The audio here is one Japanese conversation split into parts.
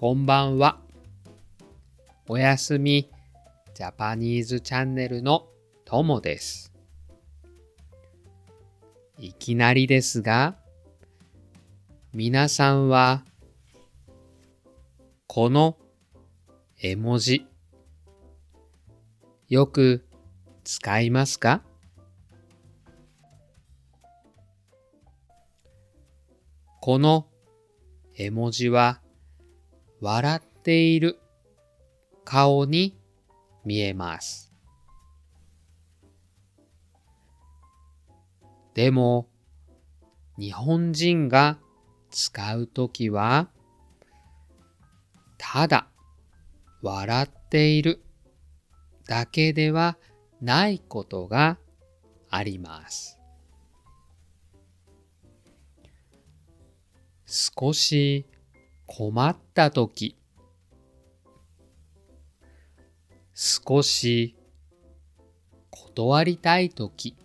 こんばんは。おやすみジャパニーズチャンネルのともです。いきなりですが、皆さんはこの絵文字よく使いますか？この絵文字は笑っている顔に見えます。でも日本人が使うときはただ笑っているだけではないことがあります。少し困ったとき、少し断りたいとき、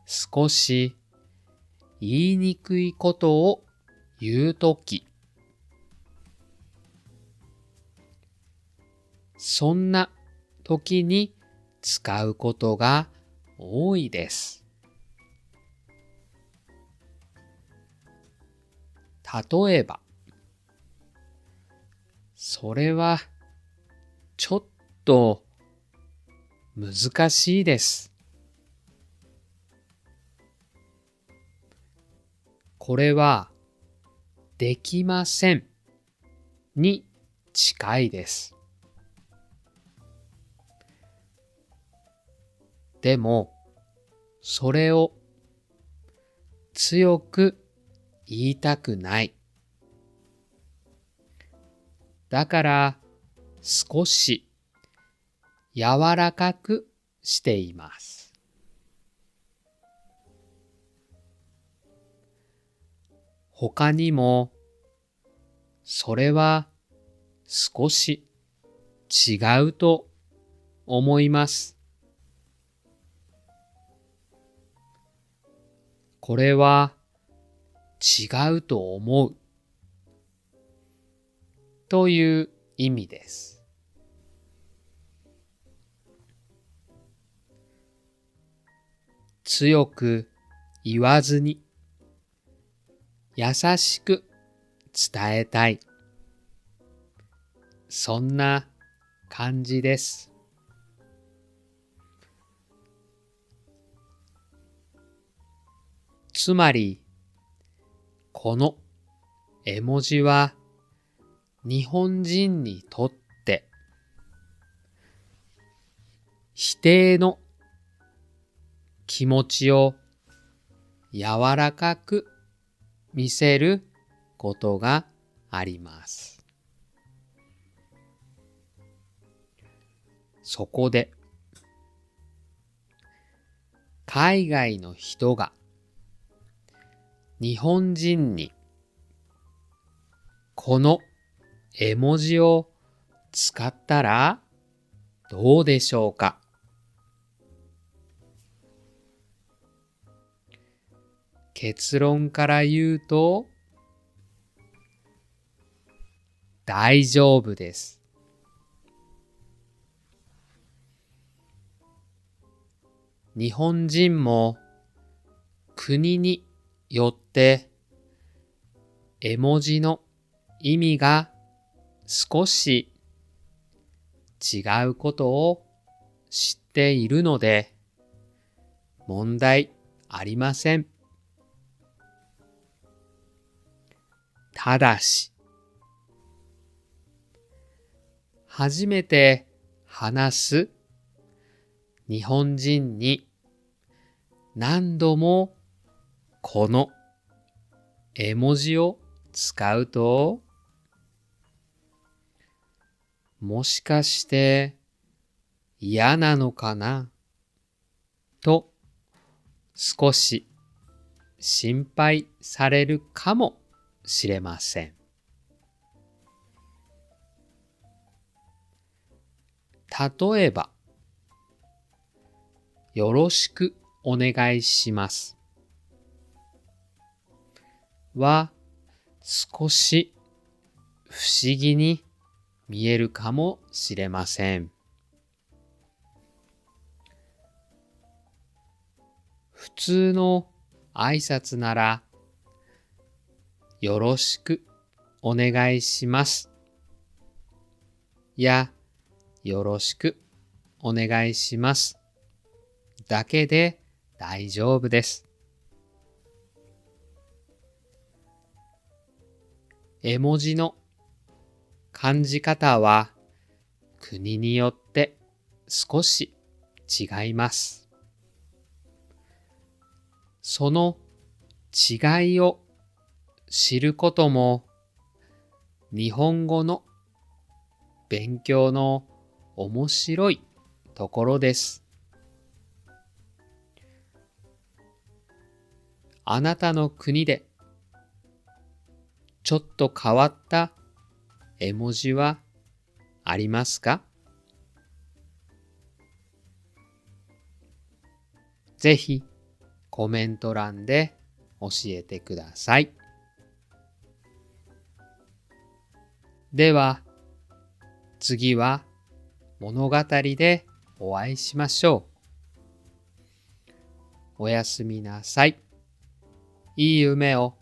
少し言いにくいことを言うとき、そんな時に使うことが多いです。例えば、それはちょっと難しいです。これはできませんに近いです。でも、それを強く言いたくない。だから少し柔らかくしています。他にも、それは少し違うと思います。これは違うと思うという意味です。強く言わずに優しく伝えたい。そんな感じです。つまり、この絵文字は日本人にとって否定の気持ちを柔らかく見せることがあります。そこで海外の人が日本人にこの絵文字を使ったらどうでしょうか？結論から言うと大丈夫です。日本人も国によって絵文字の意味が少し違うことを知っているので問題ありません。ただし、初めて話す日本人に何度もこの絵文字を使うと、もしかして嫌なのかなと少し心配されるかもしれません。例えば、よろしくお願いしますは少し不思議に見えるかもしれません。普通の挨拶なら、よろしくお願いします。や、よろしくお願いします。だけで大丈夫です。絵文字の感じ方は国によって少し違います。その違いを知ることも日本語の勉強の面白いところです。あなたの国でちょっと変わった絵文字はありますか？ぜひコメント欄で教えてください。では次は物語でお会いしましょう。おやすみなさい。いい夢を。